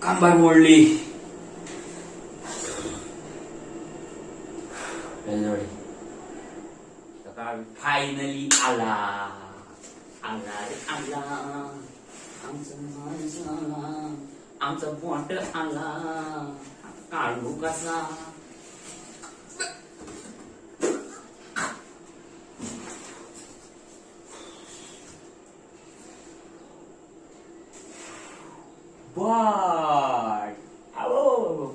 कंबर मोडली. फायनली आला आमचा बोट आला. काढू कसा What? Oh.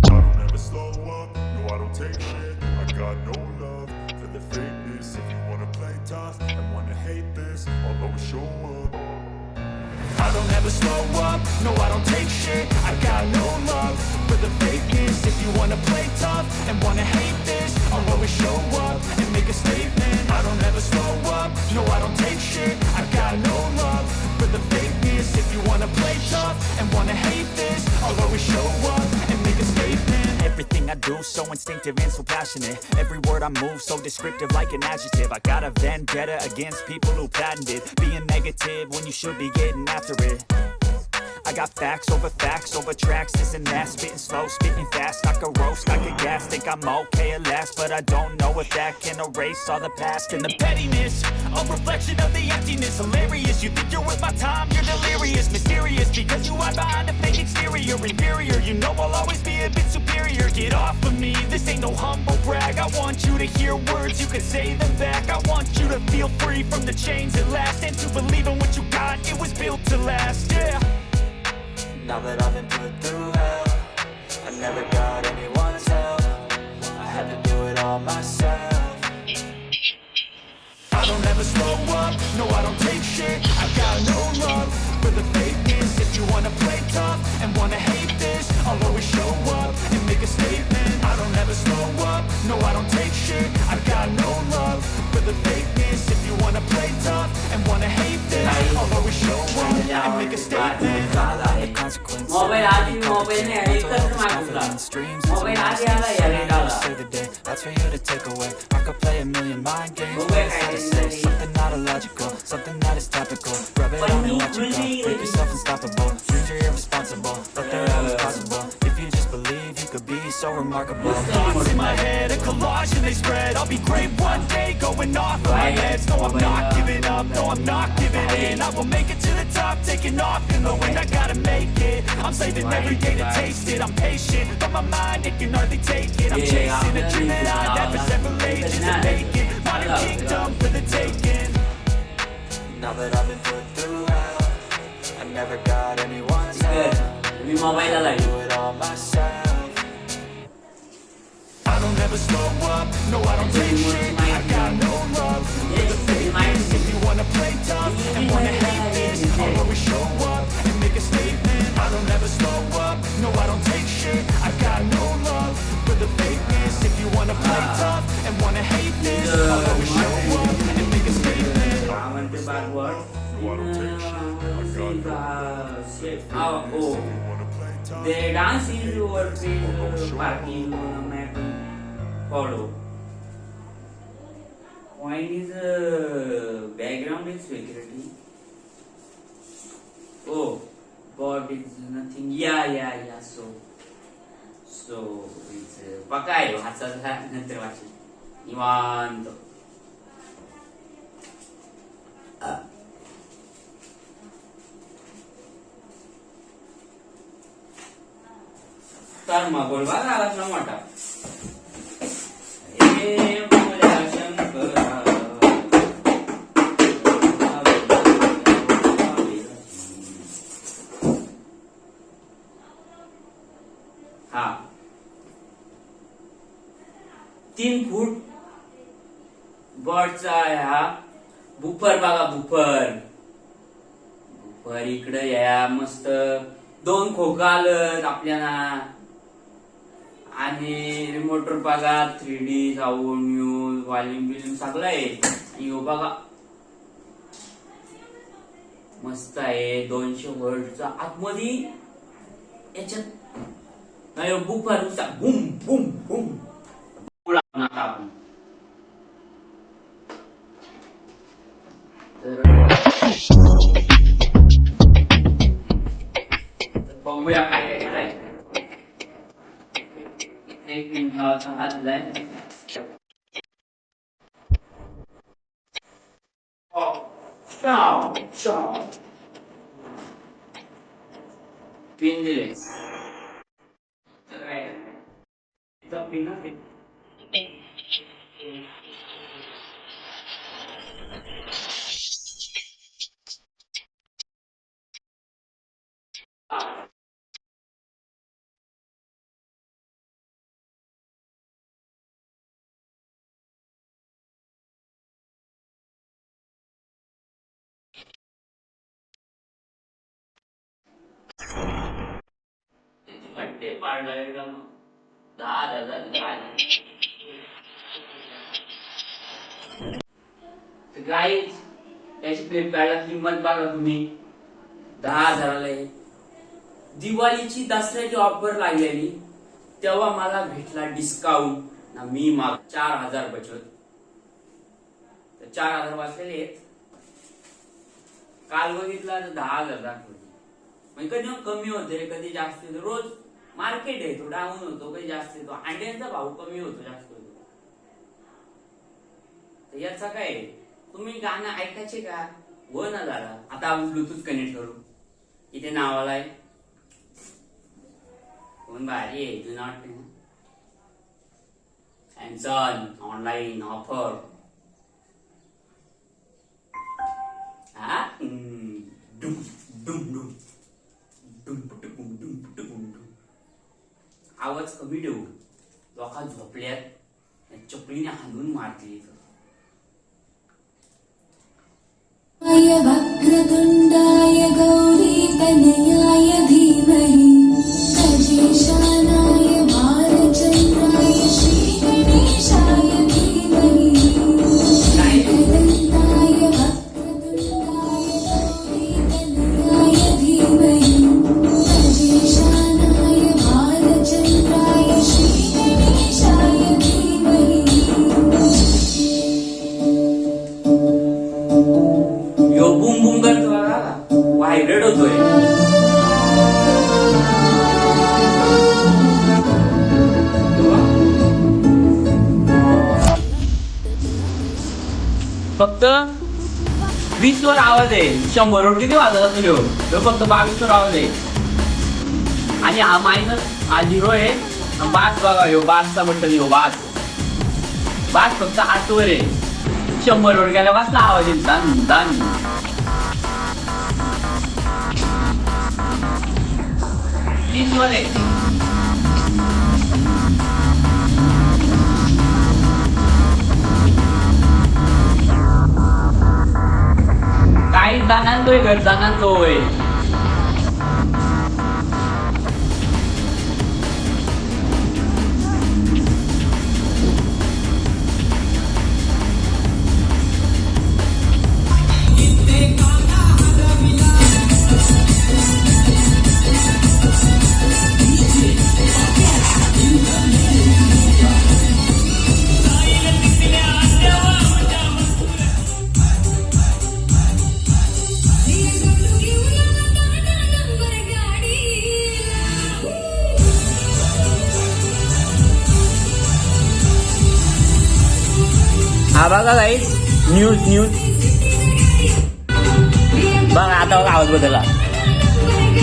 I don't ever slow up, no I don't take shit. I got no love for the fakeness. If you wanna play tough and wanna hate this, I'll always show up. I don't ever slow up, no I don't take shit. I got no love for the fakeness. If you wanna play tough and wanna hate this, I'll always show up and make a statement. I don't ever slow up, no I don't take shit. I got no love for the fakeness. If you wanna play tough and wanna hate this, I'll always show up and make a statement. Everything I do so instinctive and so passionate. Every word I move so descriptive like an adjective. I got a vendetta against people who patented being negative when you should be getting after it. I got facts over tracks, this and that. Spitting slow, spitting fast, I could roast, I could gas. Think I'm okay at last, but I don't know if that can erase all the past. And the pettiness, a reflection of the emptiness. Hilarious, you think you're worth my time, you're delirious. Mysterious, because you hide behind a fake exterior. Inferior, you know I'll always be a bit superior. Get off of me, this ain't no humble brag. I want you to hear words, you can say them back. I want you to feel free from the chains at last, and to believe in what you got, it was built to last, yeah. Now that I've been put through hell, I never got anyone's help. I had to do it all myself. I don't ever slow up, no I don't take shit. I got no love for the fakeness. If you wanna play tough and wanna hate this, I'll always show up and make a statement. I don't ever slow up, no I don't take shit. I got no love for the fakeness. If you wanna play tough and wanna hate this, I'll always show up and make a statement. Mobile आधी mobile ने एकच मागवला. Mobile आधी आला याने डाला. That's for you to take away. I could play a million mind games. Say something not illogical, something that is topical. Rub it on and watch it go. Make yourself unstoppable. Dreams are irresponsible, but they're always possible. If you just believe, you could be so remarkable. Thoughts in my head, a collage and they spread. I'll be great one day, going off of my meds. No, I'm not giving up, no, I'm not giving in. I will make it to the top, taking off in the wind. I gotta make it. I'm saving every day to taste it. I'm patient, but my mind, it can hardly take it. I'm chasing a dream that I've had for several ages and making modern kingdom for the taking. Now that I've been put through hell, I never got anyone's help. Me mobile आला. Do it all myself. I don't ever slow up, no I don't take shit. I got no love for the fakeness. If you wanna play tough and wanna hate this, I'll always show up and make a statement. I don't ever slow up, no I don't take shit. I got no love for the fakeness. If you wanna play tough and wanna hate this, I'll always show up and make a statement. Aavante Bar Thump. No I don't take shit. I got no love. Oh, they dance in your parking map. Follow. Point is background is security. Oh, but it's nothing. Yeah. So it's pakai hacha नंतर वाची निवांत. तर मग बोलवा आवाज ना मोठा. हा 3 फूट बॉटचा हा बुफर बघा. बुफर इकडे या मस्त 2 खोका आलं आपल्याला. आणि रिमोटर बघा 3D साऊंड म्यूज व्हॉल्यूम सगळं आहे. यो बघा मस्त आहे. 200 वोल्टचा आतमध्ये याच्यात नाही बुफर नुसता बुम बुम बुम नका आपण तर बघूया काय काय एक मिनिटाचा हात जाय पिन दिले ते पाडलं एकदम 10,000 गाईज त्याची फ्लिपकार्टला किंमत बघा तुम्ही 10,000ला आहे. दिवाळीची दसऱ्याची ऑफर लागलेली तेव्हा मला भेटला डिस्काउंट ना मी माग 4,000 बचत तर 4,000 वाचलेले आहेत. काल बघितला तर 10,000 दाखवले म्हणजे कधी कमी होते कधी जास्त होते. रोज मार्केट आहे तो डाऊन होतो कधी जास्त येतो. अंड्यांचा भाव कमी होतो जास्त होतो. तर याचा काय तुम्ही गाणं ऐकायचे का हो ना दादा. आता आपण ब्लूटूथ कनेक्ट करू. इथे नावाला आहे कोण भारी आहे do not Samsung online offer हा डुम डुम डुम आवाज कमी ठेवू लोक झोपल्यात चपलीने हाणून मारते. वक्रतुंडाय गौरीतनयाय धीमहि गजेशानाय भारचन्द्राय श्रीगणेशाय धीमहि एकदन्ताय वक्रतुंडाय गौरीतनयाय धीमहि गजेशानाय भारचन्द्राय श्रीगणेशाय धीमहि. यो बुम बुम करतो व्हायब्रेट होतोय. फक्त 20 वर आवाज आहे. 100 वर किती वाजत असेल ह्यो फक्त 22 वर आवाज आहे. आणि हा मायनस हा 0 आहे. बास बघा ह्यो बासचा बटन ह्यो बास फक्त 8 वर आहे. 100 वर गेल्या कसला आवाज येईल दान दान. काही जाणांतोय घर जाणांतोय. हा बघा गाईस न्यूज बघा आता बघा आवाज बदलला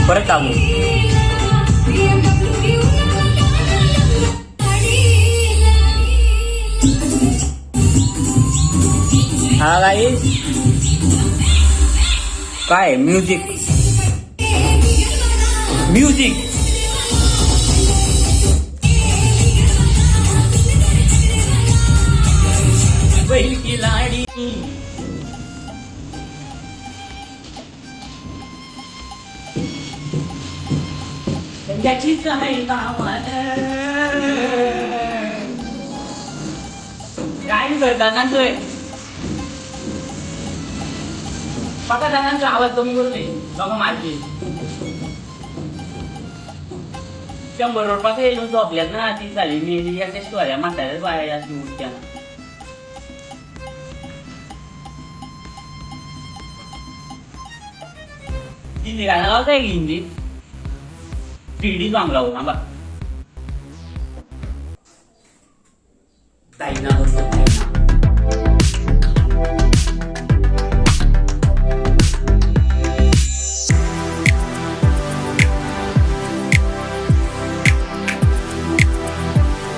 परत टाकू. हा गाईस काय म्युझिक बैल की लाडी त्याची काय काय करता नाचतोय बघा जणांचा आवाज कमी करू नये बघा माझी 100 रुपयाचं येऊन झोपल्यात ना ती झाली मी याच्या स्टोऱ्या म्हाताऱ्याच बाया अशी उठत्या हिंदी गाणं लावताय की हिंदी 3D सॉंग लावू ना बा ताईना